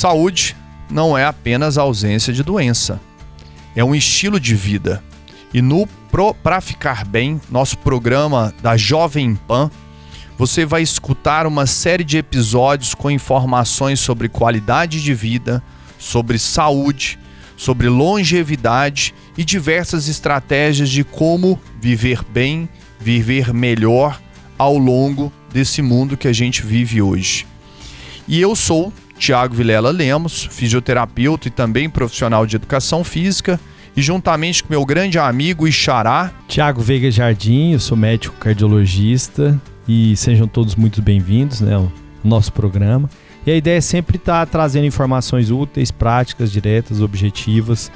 Saúde não é apenas a ausência de doença, é um estilo de vida. E no Pra Ficar Bem, nosso programa da Jovem Pan, você vai escutar uma série de episódios com informações sobre qualidade de vida, sobre saúde, sobre longevidade e diversas estratégias de como viver bem, viver melhor ao longo desse mundo que a gente vive hoje. E eu sou Thiago Vilela Lemos, fisioterapeuta e também profissional de educação física, e juntamente com meu grande amigo e xará, Thiago Veiga Jardim, eu sou médico cardiologista e sejam todos muito bem-vindos, né, ao nosso programa. E a ideia é sempre estar trazendo informações úteis, práticas, diretas, objetivas,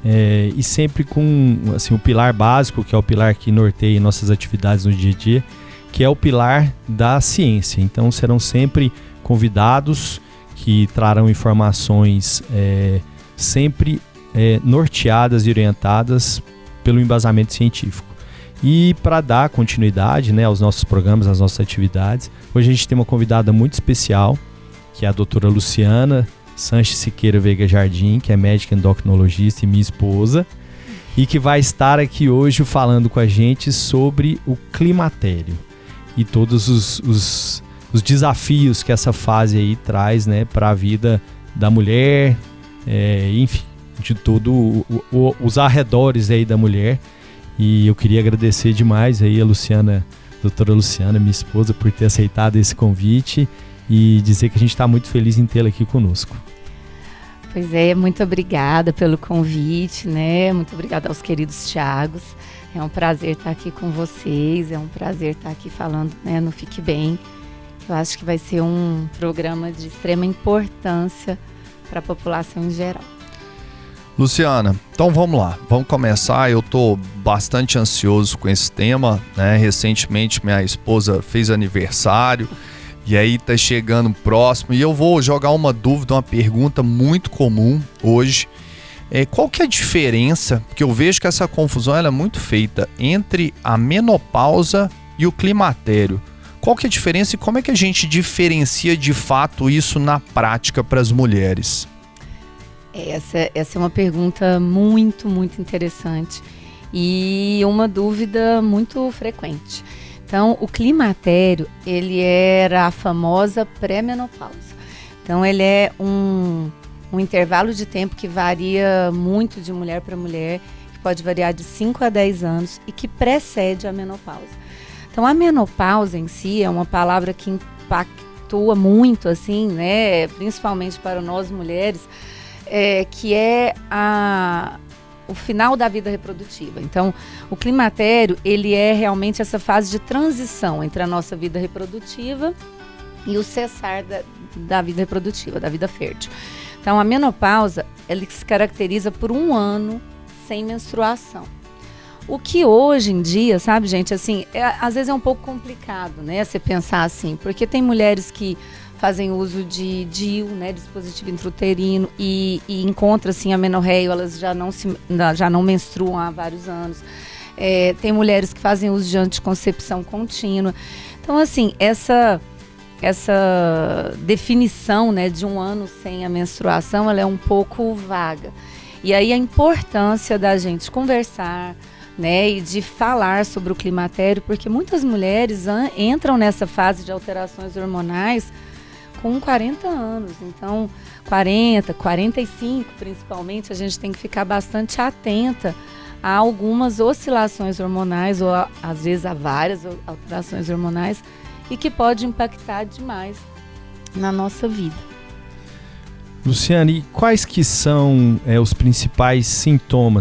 e sempre com assim, o pilar básico, que é o pilar que norteia nossas atividades no dia a dia, que é o pilar da ciência. Então serão sempre convidados que trarão informações sempre norteadas e orientadas pelo embasamento científico. E para dar continuidade, né, aos nossos programas, às nossas atividades, hoje a gente tem uma convidada muito especial, que é a doutora Luciana Sanches Siqueira Veiga Jardim, que é médica endocrinologista e minha esposa, e que vai estar aqui hoje falando com a gente sobre o climatério e todos os desafios que essa fase aí traz, né, para a vida da mulher, enfim, de todos os arredores aí da mulher. E eu queria agradecer demais aí a Luciana, doutora Luciana, minha esposa, por ter aceitado esse convite e dizer que a gente está muito feliz em tê-la aqui conosco. Pois é, muito obrigada pelo convite, né? Muito obrigada aos queridos Thiagos. É um prazer estar aqui com vocês, é um prazer estar aqui falando, né, no Fique Bem. Eu acho que vai ser um programa de extrema importância para a população em geral. Luciana, então vamos lá, vamos começar. Eu estou bastante ansioso com esse tema, né? Recentemente minha esposa fez aniversário e aí está chegando próximo e eu vou jogar uma dúvida, uma pergunta muito comum hoje. Qual que é a diferença, porque eu vejo que essa confusão ela é muito feita entre a menopausa e o climatério. Qual que é a diferença e como é que a gente diferencia de fato isso na prática para as mulheres? Essa é uma pergunta muito, muito interessante e uma dúvida muito frequente. Então, o climatério, ele era a famosa pré-menopausa. Então, ele é um intervalo de tempo que varia muito de mulher para mulher, que pode variar de 5 a 10 anos e que precede a menopausa. Então, a menopausa em si é uma palavra que impactua muito, assim, né, principalmente para nós mulheres, que é o final da vida reprodutiva. Então, o climatério, ele é realmente essa fase de transição entre a nossa vida reprodutiva e o cessar da vida reprodutiva, da vida fértil. Então, a menopausa, ela se caracteriza por 1 ano sem menstruação. O que hoje em dia, sabe, gente, assim, às vezes é um pouco complicado, né, você pensar assim, porque tem mulheres que fazem uso de DIU, né, dispositivo intrauterino, e encontra assim a menorreia, elas já não menstruam há vários anos. Tem mulheres que fazem uso de anticoncepção contínua. Então, assim, essa definição, né, de 1 ano sem a menstruação, ela é um pouco vaga. E aí a importância da gente conversar, né, e de falar sobre o climatério, porque muitas mulheres entram nessa fase de alterações hormonais com 40 anos, então 40, 45 principalmente, a gente tem que ficar bastante atenta a algumas oscilações hormonais ou às vezes a várias alterações hormonais e que pode impactar demais na nossa vida. Luciana, e quais que são os principais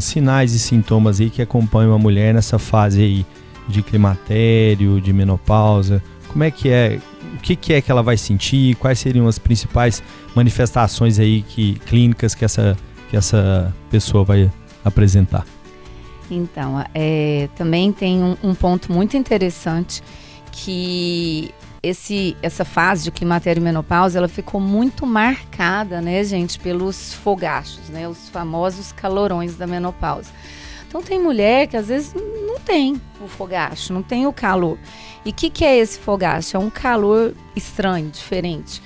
sinais e sintomas aí que acompanham a mulher nessa fase aí de climatério, de menopausa? Como é que é? O que é que ela vai sentir? Quais seriam as principais manifestações aí clínicas que essa pessoa vai apresentar? Então, também tem um ponto muito interessante que essa fase de climatério e menopausa, ela ficou muito marcada, né, gente, pelos fogachos, né, os famosos calorões da menopausa. Então tem mulher que às vezes não tem o fogacho, não tem o calor. E o que é esse fogacho? É um calor estranho, diferente.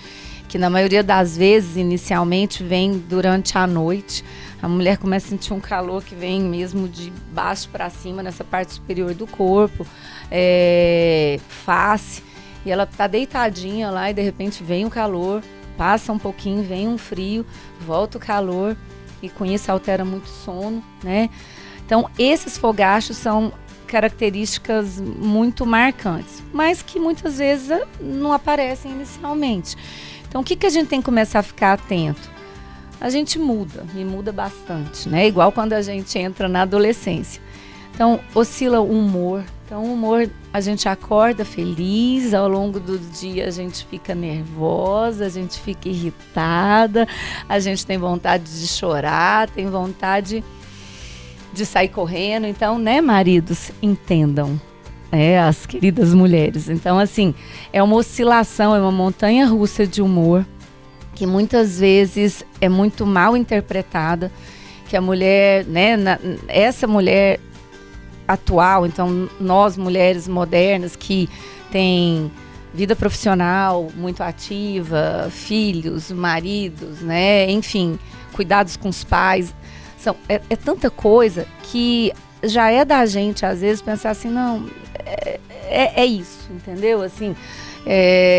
que na maioria das vezes, inicialmente, vem durante a noite. A mulher começa a sentir um calor que vem mesmo de baixo para cima, nessa parte superior do corpo, face, e ela tá deitadinha lá e de repente vem o calor, passa um pouquinho, vem um frio, volta o calor e com isso altera muito o sono, né? Então, esses fogachos são características muito marcantes, mas que muitas vezes não aparecem inicialmente. Então, o que a gente tem que começar a ficar atento? A gente muda, e muda bastante, né? Igual quando a gente entra na adolescência. Então, oscila o humor. Então, o humor, a gente acorda feliz, ao longo do dia a gente fica nervosa, a gente fica irritada, a gente tem vontade de chorar, tem vontade de sair correndo. Então, né, maridos, entendam, as queridas mulheres. Então, assim, é uma oscilação, é uma montanha-russa de humor, que muitas vezes é muito mal interpretada, que a mulher, né, essa mulher atual, então nós mulheres modernas que tem vida profissional muito ativa, filhos, maridos, né, enfim, cuidados com os pais, é tanta coisa que já é da gente às vezes pensar assim, não, é isso, entendeu? Assim,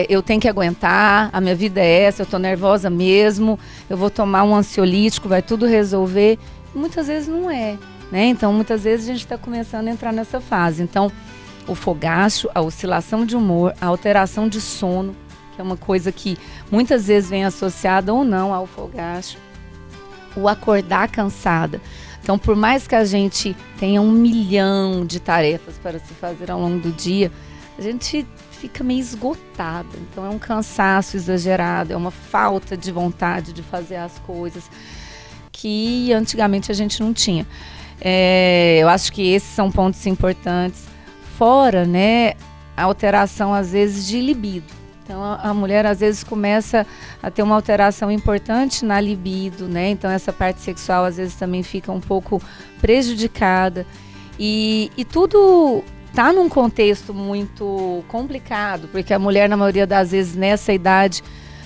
eu tenho que aguentar, a minha vida é essa, eu tô nervosa mesmo, eu vou tomar um ansiolítico, vai tudo resolver. Muitas vezes não é, né? Então, muitas vezes a gente está começando a entrar nessa fase. Então, o fogacho, a oscilação de humor, a alteração de sono, que é uma coisa que muitas vezes vem associada ou não ao fogacho, o acordar cansada. Então, por mais que a gente tenha 1 milhão de tarefas para se fazer ao longo do dia, a gente fica meio esgotada. Então, é um cansaço exagerado, é uma falta de vontade de fazer as coisas que antigamente a gente não tinha. Eu acho que esses são pontos importantes. Fora, né, a alteração, às vezes, de libido. Então, a mulher, às vezes, começa a ter uma alteração importante na libido, né? Então, essa parte sexual, às vezes, também fica um pouco prejudicada. E tudo está num contexto muito complicado, porque a mulher, na maioria das vezes, nessa idade,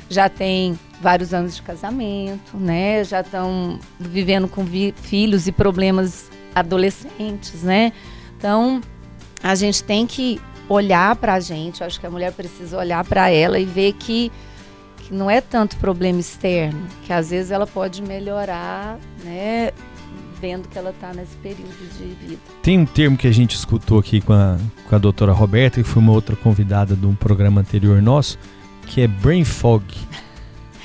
já tem vários anos de casamento, né? Já estão vivendo com filhos e problemas adolescentes, né? Então, a gente tem que olhar para a gente, eu acho que a mulher precisa olhar para ela e ver que não é tanto problema externo, que às vezes ela pode melhorar, né? Vendo que ela está nesse período de vida. Tem um termo que a gente escutou aqui com a doutora Roberta, que foi uma outra convidada de um programa anterior nosso, que é brain fog.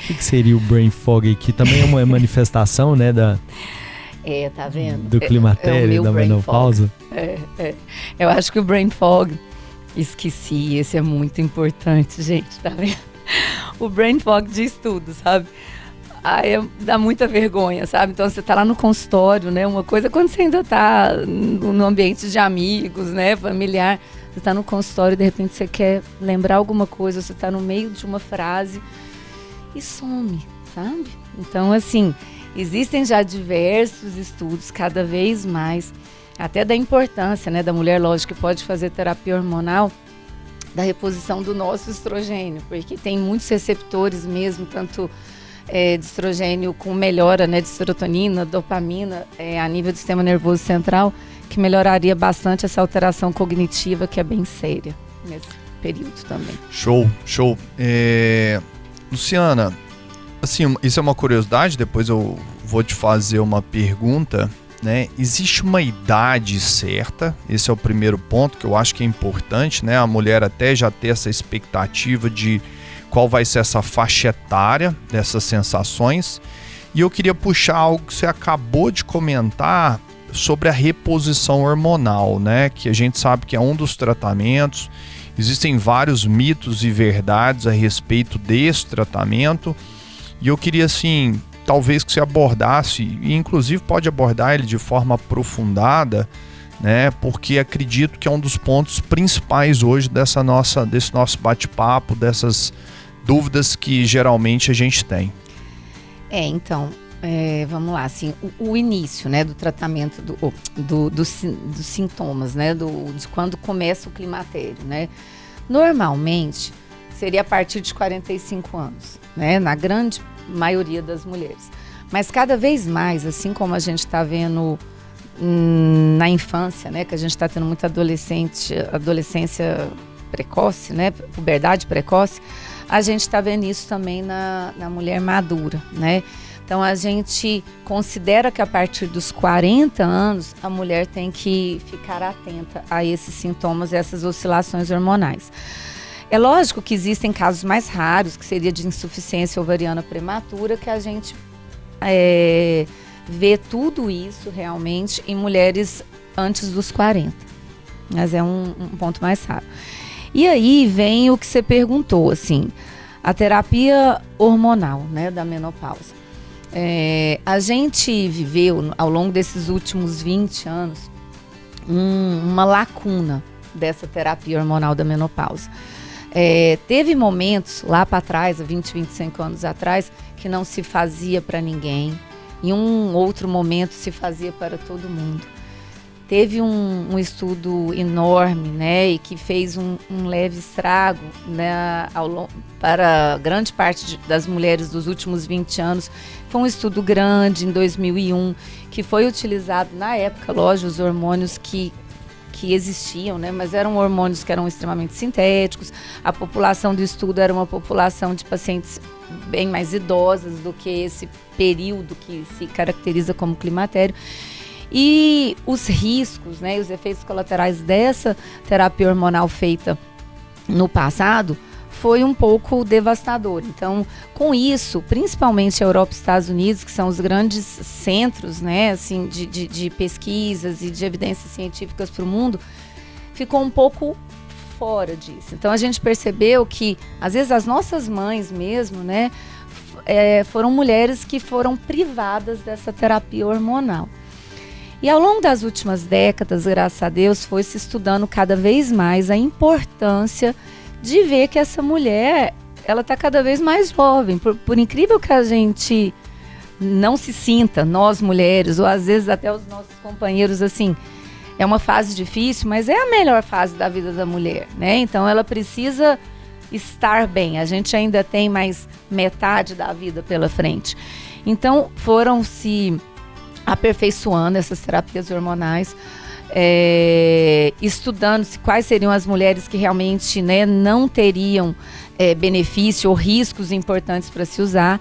O que seria o brain fog? Que também é uma manifestação, né, tá vendo? Do climatério, da menopausa. Eu acho que o brain fog, esqueci, esse é muito importante, gente, tá vendo? O brain fog diz tudo, sabe? Dá muita vergonha, sabe? Então você tá lá no consultório, né? Uma coisa quando você ainda tá no ambiente de amigos, né? Familiar, você tá no consultório e de repente você quer lembrar alguma coisa, você tá no meio de uma frase e some, sabe? Então, assim, existem já diversos estudos, cada vez mais, até da importância, né, da mulher, lógico, que pode fazer terapia hormonal, da reposição do nosso estrogênio, porque tem muitos receptores mesmo, tanto de estrogênio com melhora, né, de serotonina, dopamina, a nível do sistema nervoso central, que melhoraria bastante essa alteração cognitiva, que é bem séria nesse período também. Show. Luciana, assim, isso é uma curiosidade, depois eu vou te fazer uma pergunta, né? Existe uma idade certa? Esse é o primeiro ponto que eu acho que é importante, né? A mulher até já ter essa expectativa de qual vai ser essa faixa etária dessas sensações. E eu queria puxar algo que você acabou de comentar sobre a reposição hormonal, né? Que a gente sabe que é um dos tratamentos. Existem vários mitos e verdades a respeito desse tratamento. E eu queria, assim, talvez que você abordasse, e inclusive pode abordar ele de forma aprofundada, né? Porque acredito que é um dos pontos principais hoje desse nosso bate-papo, dessas dúvidas que geralmente a gente tem. Então, vamos lá, assim, o início, né, do tratamento dos sintomas, né, de quando começa o climatério, né? Normalmente, seria a partir de 45 anos, né? Na grande maioria das mulheres. Mas cada vez mais, assim como a gente está vendo na infância, né? Que a gente está tendo muita adolescência precoce, né? Puberdade precoce, a gente está vendo isso também na mulher madura, né? Então a gente considera que a partir dos 40 anos a mulher tem que ficar atenta a esses sintomas, essas oscilações hormonais. É lógico que existem casos mais raros, que seria de insuficiência ovariana prematura, que a gente vê tudo isso realmente em mulheres antes dos 40. Mas é um ponto mais raro. E aí vem o que você perguntou, assim, a terapia hormonal, né, da menopausa. A gente viveu, ao longo desses últimos 20 anos, uma lacuna dessa terapia hormonal da menopausa. Teve momentos lá para trás, há 20, 25 anos atrás, que não se fazia para ninguém. Em um outro momento se fazia para todo mundo. Teve um estudo enorme, né, e que fez um leve estrago, né, para grande parte das mulheres dos últimos 20 anos. Foi um estudo grande, em 2001, que foi utilizado na época, lógico, os hormônios que existiam, né, mas eram hormônios que eram extremamente sintéticos. A população do estudo era uma população de pacientes bem mais idosas do que esse período que se caracteriza como climatério. E os riscos, né, os efeitos colaterais dessa terapia hormonal feita no passado foi um pouco devastador. Então, com isso, principalmente a Europa e Estados Unidos, que são os grandes centros, né, assim, de pesquisas e de evidências científicas para o mundo, ficou um pouco fora disso. Então, a gente percebeu que, às vezes, as nossas mães mesmo, né, foram mulheres que foram privadas dessa terapia hormonal. E ao longo das últimas décadas, graças a Deus, foi se estudando cada vez mais a importância de ver que essa mulher, ela está cada vez mais jovem. Por incrível que a gente não se sinta, nós mulheres, ou às vezes até os nossos companheiros, assim, é uma fase difícil, mas é a melhor fase da vida da mulher, né? Então ela precisa estar bem. A gente ainda tem mais metade da vida pela frente. Então foram se aperfeiçoando essas terapias hormonais, estudando-se quais seriam as mulheres que realmente, né, não teriam benefício ou riscos importantes para se usar,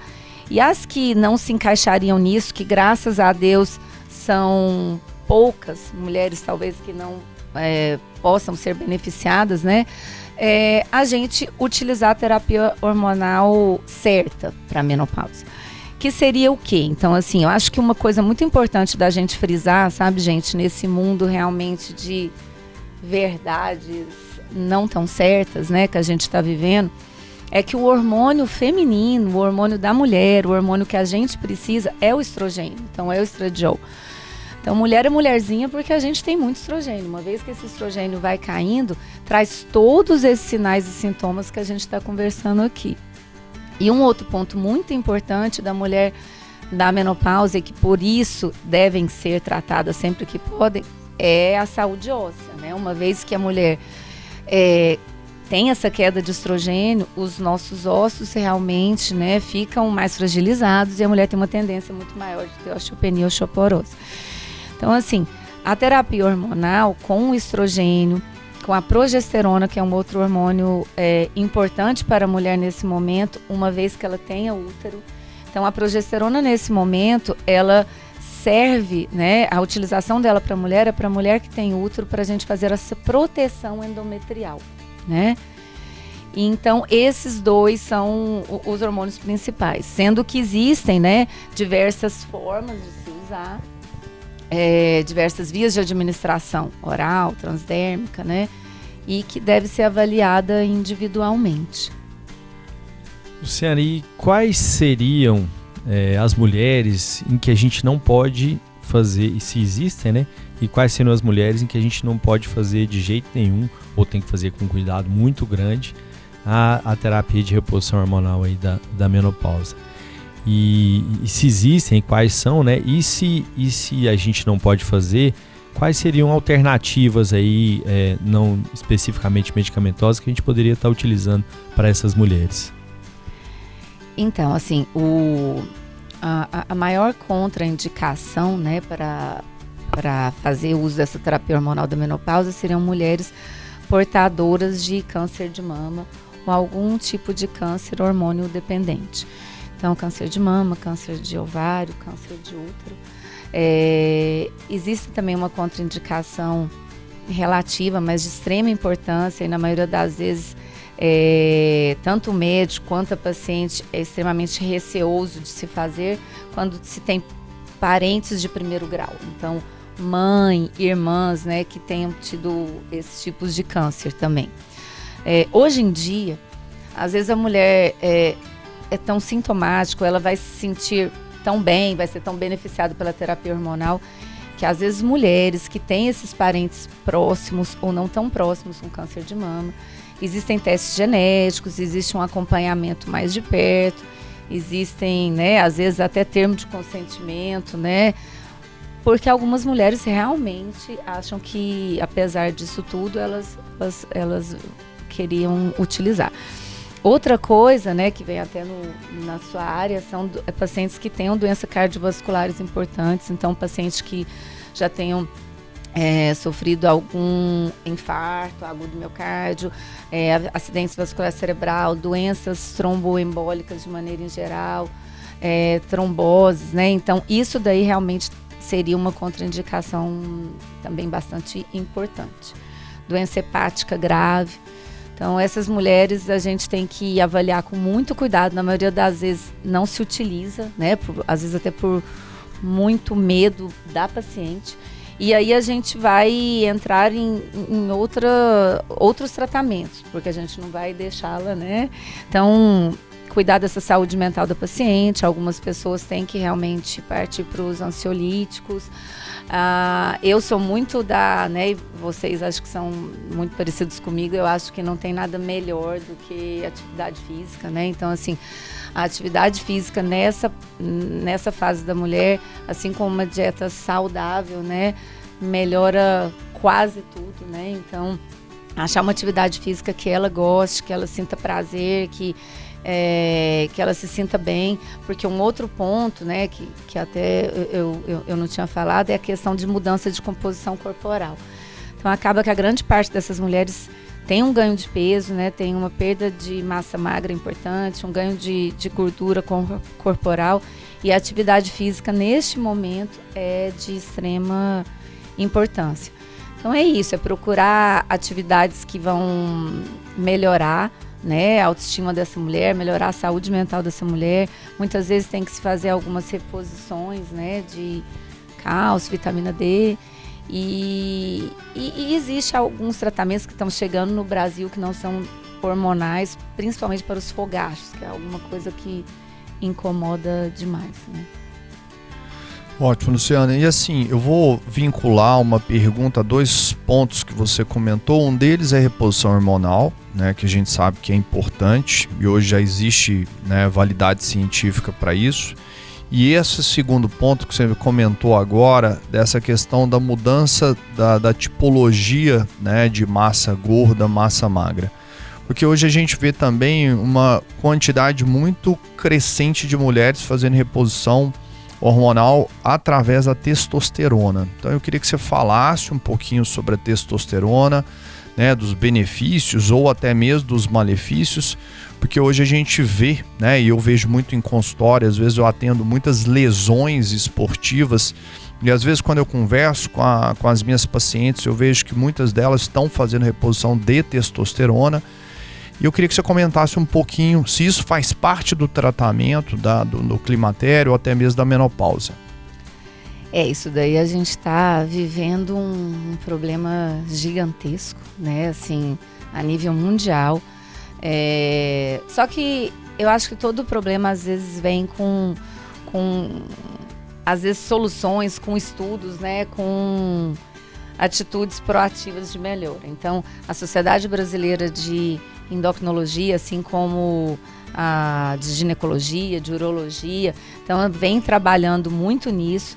e as que não se encaixariam nisso, que graças a Deus são poucas mulheres talvez que não possam ser beneficiadas, né, a gente utilizar a terapia hormonal certa para a menopausa. Que seria o quê? Então, assim, eu acho que uma coisa muito importante da gente frisar, sabe, gente, nesse mundo realmente de verdades não tão certas, né, que a gente está vivendo, é que o hormônio feminino, o hormônio da mulher, o hormônio que a gente precisa é o estrogênio. Então, é o estradiol. Então, mulher é mulherzinha porque a gente tem muito estrogênio. Uma vez que esse estrogênio vai caindo, traz todos esses sinais e sintomas que a gente está conversando aqui. E um outro ponto muito importante da mulher da menopausa, e que por isso devem ser tratadas sempre que podem, é a saúde óssea, né? Uma vez que a mulher tem essa queda de estrogênio, os nossos ossos realmente, né, ficam mais fragilizados e a mulher tem uma tendência muito maior de ter osteopenia ou osteoporose. Então, assim, a terapia hormonal com o estrogênio, com a progesterona, que é um outro hormônio importante para a mulher nesse momento, uma vez que ela tenha útero. Então, a progesterona, nesse momento, ela serve, né, a utilização dela para a mulher é para a mulher que tem útero, para a gente fazer essa proteção endometrial, né? Então, esses dois são os hormônios principais, sendo que existem, né, diversas formas de se usar, diversas vias de administração, oral, transdérmica, né? E que deve ser avaliada individualmente. Luciana, e quais seriam as mulheres em que a gente não pode fazer, e se existem, né? E quais seriam as mulheres em que a gente não pode fazer de jeito nenhum, ou tem que fazer com cuidado muito grande, a terapia de reposição hormonal aí da menopausa? E se existem, quais são, né? E se a gente não pode fazer, quais seriam alternativas aí, não especificamente medicamentosas, que a gente poderia estar utilizando para essas mulheres? Então, assim, a maior contraindicação, né, para fazer uso dessa terapia hormonal da menopausa seriam mulheres portadoras de câncer de mama ou algum tipo de câncer hormônio dependente. Então, câncer de mama, câncer de ovário, câncer de útero. Existe também uma contraindicação relativa, mas de extrema importância, e na maioria das vezes tanto o médico quanto a paciente é extremamente receoso de se fazer quando se tem parentes de primeiro grau. Então, mãe, irmãs, né, que tenham tido esses tipos de câncer também. Hoje em dia, às vezes a mulher é tão sintomático, ela vai se sentir tão bem, vai ser tão beneficiada pela terapia hormonal, que às vezes mulheres que têm esses parentes próximos ou não tão próximos com câncer de mama, existem testes genéticos, existe um acompanhamento mais de perto, existem, né, às vezes até termo de consentimento, né, porque algumas mulheres realmente acham que, apesar disso tudo, elas queriam utilizar. Outra coisa, né, que vem até na sua área, são pacientes que tenham doenças cardiovasculares importantes, então pacientes que já tenham sofrido algum infarto agudo do miocárdio, acidente vascular cerebral, doenças tromboembólicas de maneira em geral, tromboses, né? Então, isso daí realmente seria uma contraindicação também bastante importante. Doença hepática grave. Então, essas mulheres a gente tem que avaliar com muito cuidado. Na maioria das vezes não se utiliza, né? Às vezes até por muito medo da paciente. E aí a gente vai entrar em outros tratamentos, porque a gente não vai deixá-la, né? Então, cuidar dessa saúde mental da paciente. Algumas pessoas têm que realmente partir para os ansiolíticos. Eu sou muito né, vocês acho que são muito parecidos comigo, eu acho que não tem nada melhor do que atividade física, né? Então, assim, a atividade física nessa fase da mulher, assim como uma dieta saudável, né, melhora quase tudo, né? Então, achar uma atividade física que ela goste, que ela sinta prazer, que ela se sinta bem, porque um outro ponto, né, que até eu não tinha falado, é a questão de mudança de composição corporal. Então, acaba que a grande parte dessas mulheres tem um ganho de peso, né, tem uma perda de massa magra importante, um ganho de gordura corporal, e a atividade física, neste momento, é de extrema importância. Então, é isso, é procurar atividades que vão melhorar, né, a autoestima dessa mulher, melhorar a saúde mental dessa mulher. Muitas vezes tem que se fazer algumas reposições, né, de cálcio, vitamina D. E existe alguns tratamentos que estão chegando no Brasil que não são hormonais, principalmente para os fogachos, que é alguma coisa que incomoda demais, né? Ótimo, Luciana. E assim, eu vou vincular uma pergunta a dois pontos que você comentou. Um deles é a reposição hormonal, né, que a gente sabe que é importante e hoje já existe, né, validade científica para isso. E esse segundo ponto que você comentou agora, dessa questão da mudança da tipologia, né, de massa gorda, massa magra. Porque hoje a gente vê também uma quantidade muito crescente de mulheres fazendo reposição hormonal através da testosterona. Então eu queria que você falasse um pouquinho sobre a testosterona, né, dos benefícios ou até mesmo dos malefícios, porque hoje a gente vê, né, e eu vejo muito em consultório, às vezes eu atendo muitas lesões esportivas, e às vezes quando eu converso com as minhas pacientes, eu vejo que muitas delas estão fazendo reposição de testosterona, e eu queria que você comentasse um pouquinho se isso faz parte do tratamento do climatério ou até mesmo da menopausa. Isso daí a gente está vivendo um problema gigantesco, né, assim, a nível mundial. Só que eu acho que todo problema às vezes vem com às vezes soluções, com estudos, né, com atitudes proativas de melhora. Então, a Sociedade Brasileira de endocrinologia, assim como a de ginecologia, de urologia. Então, vem trabalhando muito nisso,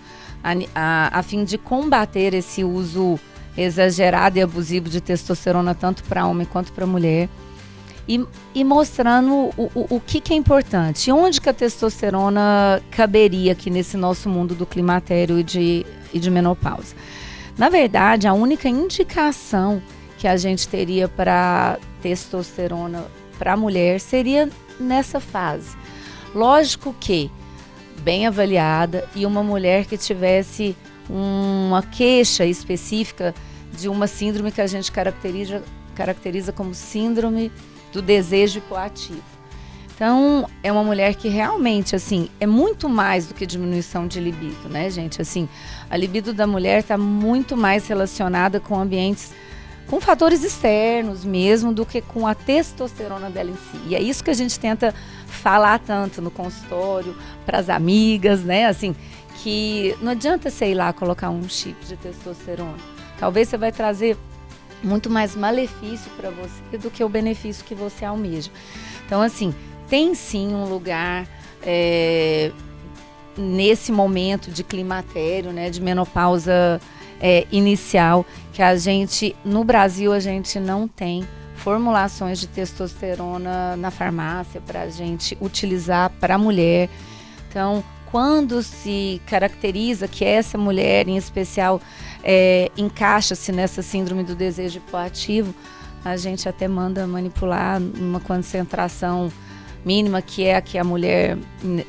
a fim de combater esse uso exagerado e abusivo de testosterona, tanto para homem quanto para mulher. E mostrando o que é importante. E onde que a testosterona caberia aqui nesse nosso mundo do climatério e de menopausa. Na verdade, a única indicação que a gente teria para testosterona para a mulher seria nessa fase. Lógico que bem avaliada e uma mulher que tivesse uma queixa específica de uma síndrome que a gente caracteriza como síndrome do desejo hipoativo. Então, é uma mulher que realmente, assim, é muito mais do que diminuição de libido, né, gente? Assim, a libido da mulher está muito mais relacionada com ambientes, com fatores externos mesmo, do que com a testosterona dela em si. E é isso que a gente tenta falar tanto no consultório, para as amigas, né? Assim, que não adianta você ir lá colocar um chip de testosterona. Talvez você vai trazer muito mais malefício para você do que o benefício que você almeja. Então, assim, tem sim um lugar nesse momento de climatério, né, de menopausa inicial, que a gente, no Brasil, a gente não tem formulações de testosterona na farmácia para a gente utilizar para a mulher. Então, quando se caracteriza que essa mulher, em especial, encaixa-se nessa síndrome do desejo hipoativo, a gente até manda manipular uma concentração mínima, que é a que a mulher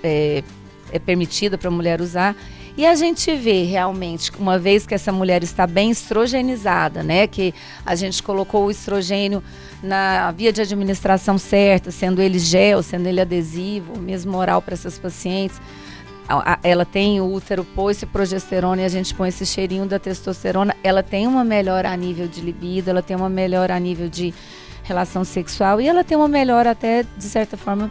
é permitida para a mulher usar. E a gente vê realmente, uma vez que essa mulher está bem estrogenizada, né, que a gente colocou o estrogênio na via de administração certa, sendo ele gel, sendo ele adesivo, mesmo oral para essas pacientes, ela tem o útero, pôs-se progesterona e a gente põe esse cheirinho da testosterona, ela tem uma melhora a nível de libido, ela tem uma melhora a nível de relação sexual e ela tem uma melhora até, de certa forma,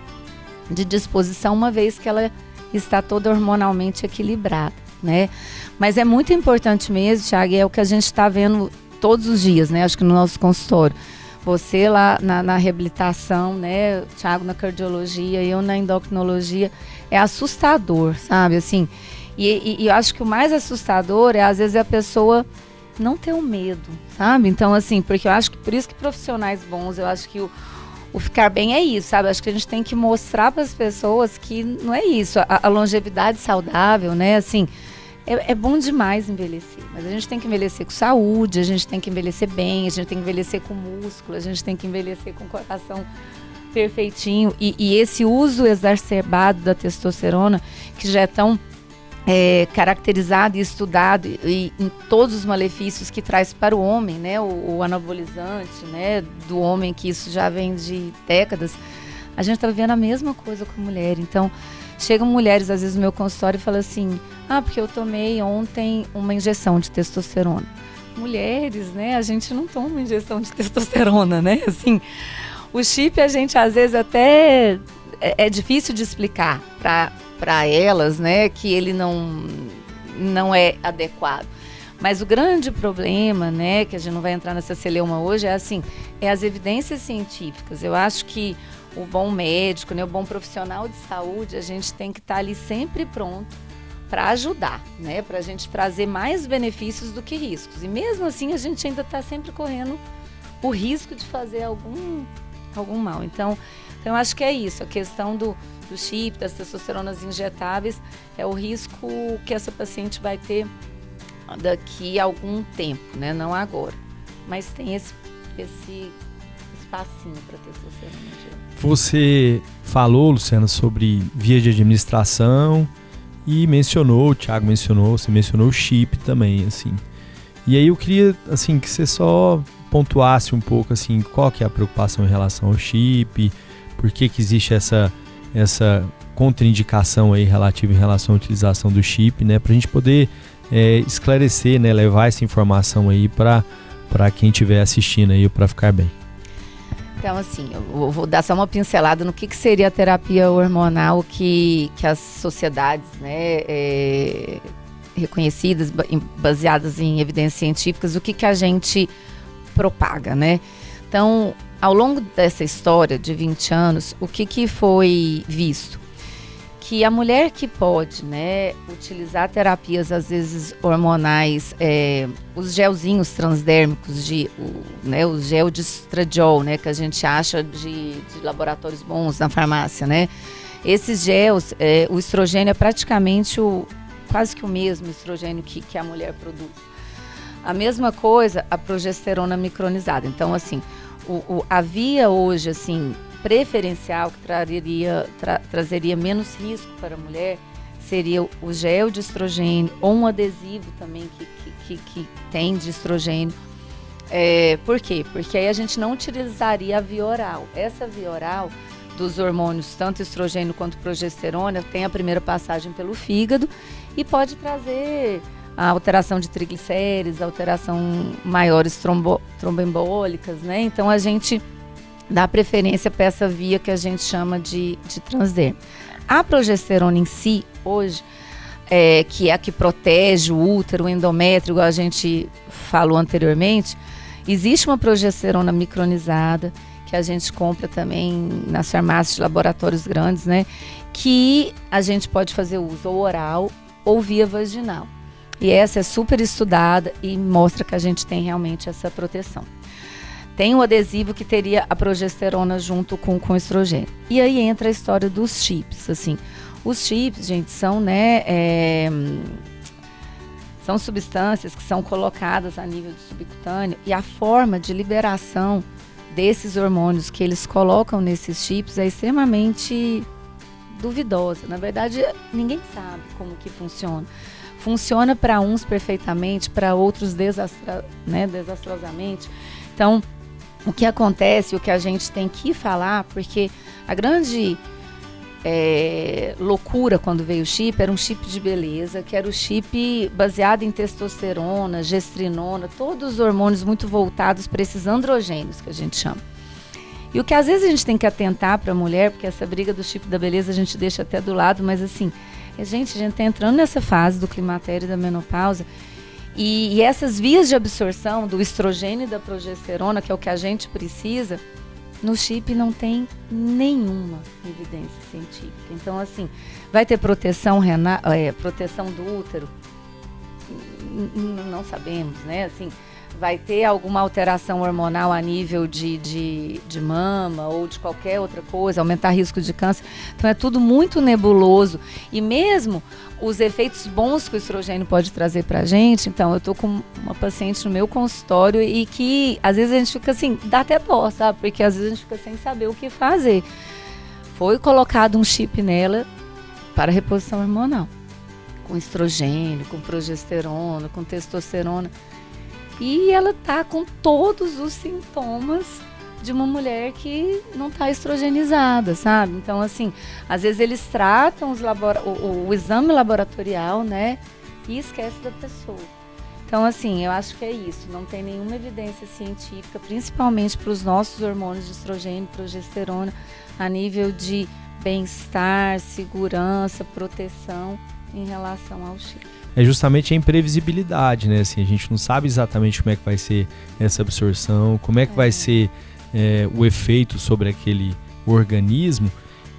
de disposição, uma vez que ela está toda hormonalmente equilibrada, né? Mas é muito importante mesmo, Thiago, é o que a gente está vendo todos os dias, né? Acho que no nosso consultório. Você lá na reabilitação, né? Thiago na cardiologia, eu na endocrinologia, é assustador, sabe? Assim, e eu acho que o mais assustador às vezes, a pessoa não ter o medo, sabe? Então, assim, porque eu acho que por isso que profissionais bons, eu acho que o ficar bem é isso, sabe? Acho que a gente tem que mostrar para as pessoas que não é isso. A longevidade saudável, né? Assim, é bom demais envelhecer, mas a gente tem que envelhecer com saúde, a gente tem que envelhecer bem, a gente tem que envelhecer com músculo, a gente tem que envelhecer com o coração perfeitinho. E esse uso exacerbado da testosterona, que já é tão caracterizado e estudado e em todos os malefícios que traz para o homem, né, o anabolizante, né, do homem, que isso já vem de décadas, a gente está vivendo a mesma coisa com a mulher. Então, chegam mulheres às vezes no meu consultório e falam assim, porque eu tomei ontem uma injeção de testosterona. Mulheres, né, a gente não toma injeção de testosterona, né, assim, o chip a gente às vezes até é difícil de explicar para elas, né, que ele não é adequado. Mas o grande problema, né, que a gente não vai entrar nessa celeuma hoje, é as evidências científicas. Eu acho que o bom médico, né, o bom profissional de saúde, a gente tem que estar ali sempre pronto para ajudar, né, para a gente trazer mais benefícios do que riscos. E mesmo assim, a gente ainda está sempre correndo o risco de fazer algum mal. Então, eu acho que é isso, a questão do chip, das testosteronas injetáveis, é o risco que essa paciente vai ter daqui a algum tempo, né? Não agora. Mas tem esse espacinho para testosterona. Você falou, Luciana, sobre via de administração e o Thiago mencionou, você mencionou o chip também, assim. E aí eu queria, assim, que você só pontuasse um pouco, assim, qual que é a preocupação em relação ao chip, por que existe essa contraindicação aí relativa em relação à utilização do chip, né? Pra gente poder esclarecer, né? Levar essa informação aí para quem estiver assistindo aí para ficar bem. Então, assim, eu vou dar só uma pincelada no que seria a terapia hormonal que as sociedades, né, reconhecidas, baseadas em evidências científicas, o que a gente propaga, né? Então, ao longo dessa história de 20 anos, o que foi visto? Que a mulher que pode, né, utilizar terapias, às vezes hormonais, os gelzinhos transdérmicos, o gel de estradiol, né, que a gente acha de laboratórios bons na farmácia, né? Esses gels, o estrogênio é praticamente quase que o mesmo estrogênio que a mulher produz. A mesma coisa, a progesterona micronizada. Então, assim, a via hoje, assim, preferencial, que trazeria menos risco para a mulher, seria o gel de estrogênio ou um adesivo também que tem de estrogênio. Por quê? Porque aí a gente não utilizaria a via oral. Essa via oral dos hormônios, tanto estrogênio quanto progesterona, tem a primeira passagem pelo fígado e pode trazer a alteração de triglicéridos, alteração maiores tromboembólicas, né? Então a gente dá preferência para essa via que a gente chama de transdermo. A progesterona em si, hoje, que é a que protege o útero, o endométrio, igual a gente falou anteriormente, existe uma progesterona micronizada, que a gente compra também nas farmácias de laboratórios grandes, né? Que a gente pode fazer uso ou oral ou via vaginal. E essa é super estudada e mostra que a gente tem realmente essa proteção. Tem o adesivo que teria a progesterona junto com o estrogênio. E aí entra a história dos chips, assim. Os chips, gente, são, né, são substâncias que são colocadas a nível subcutâneo e a forma de liberação desses hormônios que eles colocam nesses chips é extremamente duvidosa. Na verdade, ninguém sabe como que funciona. Funciona para uns perfeitamente, para outros desastrosamente. Então, o que acontece, o que a gente tem que falar, porque a grande loucura quando veio o chip era um chip de beleza, que era o chip baseado em testosterona, gestrinona, todos os hormônios muito voltados para esses androgênios que a gente chama. E o que às vezes a gente tem que atentar para a mulher, porque essa briga do chip da beleza a gente deixa até do lado, mas assim, a gente está entrando nessa fase do climatério e da menopausa, e essas vias de absorção do estrogênio e da progesterona, que é o que a gente precisa, no chip não tem nenhuma evidência científica. Então, assim, vai ter proteção renal, proteção do útero? Não sabemos, né? Assim, vai ter alguma alteração hormonal a nível de mama ou de qualquer outra coisa, aumentar risco de câncer. Então é tudo muito nebuloso. E mesmo os efeitos bons que o estrogênio pode trazer pra gente, então eu tô com uma paciente no meu consultório e que às vezes a gente fica assim, dá até dó, sabe? Porque às vezes a gente fica sem saber o que fazer. Foi colocado um chip nela para reposição hormonal, com estrogênio, com progesterona, com testosterona. E ela tá com todos os sintomas de uma mulher que não tá estrogenizada, sabe? Então, assim, às vezes eles tratam o exame laboratorial, né? E esquece da pessoa. Então, assim, eu acho que é isso. Não tem nenhuma evidência científica, principalmente para os nossos hormônios de estrogênio e progesterona, a nível de bem-estar, segurança, proteção em relação ao chip. É justamente a imprevisibilidade, né? Assim, a gente não sabe exatamente como é que vai ser essa absorção, como é que vai ser o efeito sobre aquele organismo.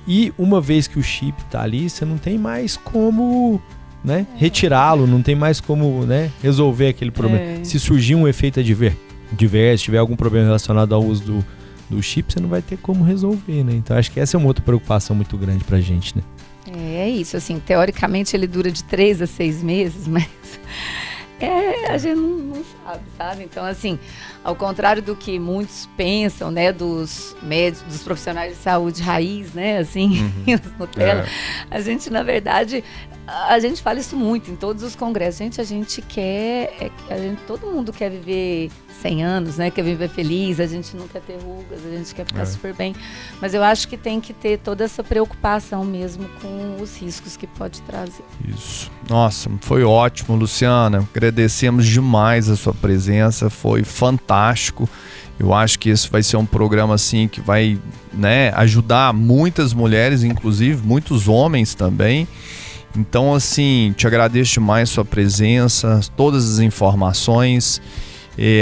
E uma vez que o chip está ali, você não tem mais como, né, retirá-lo, não tem mais como, né, resolver aquele problema. Se surgir um efeito adverso, se tiver algum problema relacionado ao uso do chip, você não vai ter como resolver, né? Então acho que essa é uma outra preocupação muito grande pra gente, né? É isso, assim, teoricamente ele dura de 3 a 6 meses, mas a gente não sabe? Então, assim, ao contrário do que muitos pensam, né, dos médicos, dos profissionais de saúde raiz, né, assim, os Nutella, a gente, na verdade, a gente fala isso muito em todos os congressos. A gente quer, todo mundo quer viver 100 anos, né? Quer viver feliz, a gente não quer ter rugas, a gente quer ficar super bem. Mas eu acho que tem que ter toda essa preocupação mesmo com os riscos que pode trazer. Isso. Nossa, foi ótimo, Luciana. Agradecemos demais a sua presença, foi fantástico. Eu acho que esse vai ser um programa assim que vai, né, ajudar muitas mulheres, inclusive muitos homens também. Então, assim, te agradeço demais a sua presença, todas as informações.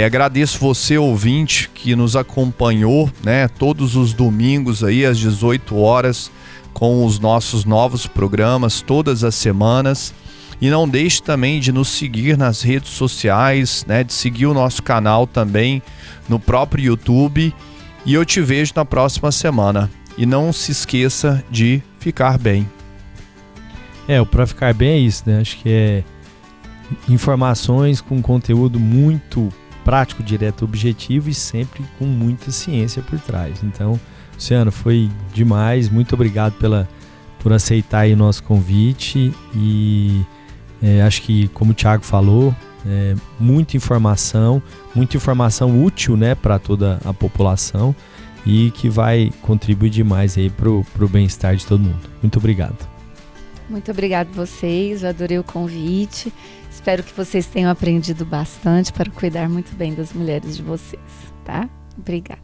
Agradeço você, ouvinte, que nos acompanhou, né, todos os domingos aí às 18 horas com os nossos novos programas todas as semanas. E não deixe também de nos seguir nas redes sociais, né, de seguir o nosso canal também no próprio YouTube. E eu te vejo na próxima semana. E não se esqueça de ficar bem. O Pra Ficar Bem é isso, né? Acho que é informações com conteúdo muito prático, direto, objetivo e sempre com muita ciência por trás. Então, Luciano, foi demais. Muito obrigado por aceitar aí o nosso convite. E acho que, como o Thiago falou, muita informação útil, né, para toda a população e que vai contribuir demais aí pro bem-estar de todo mundo. Muito obrigado. Muito obrigado a vocês, eu adorei o convite. Espero que vocês tenham aprendido bastante para cuidar muito bem das mulheres de vocês, tá? Obrigada.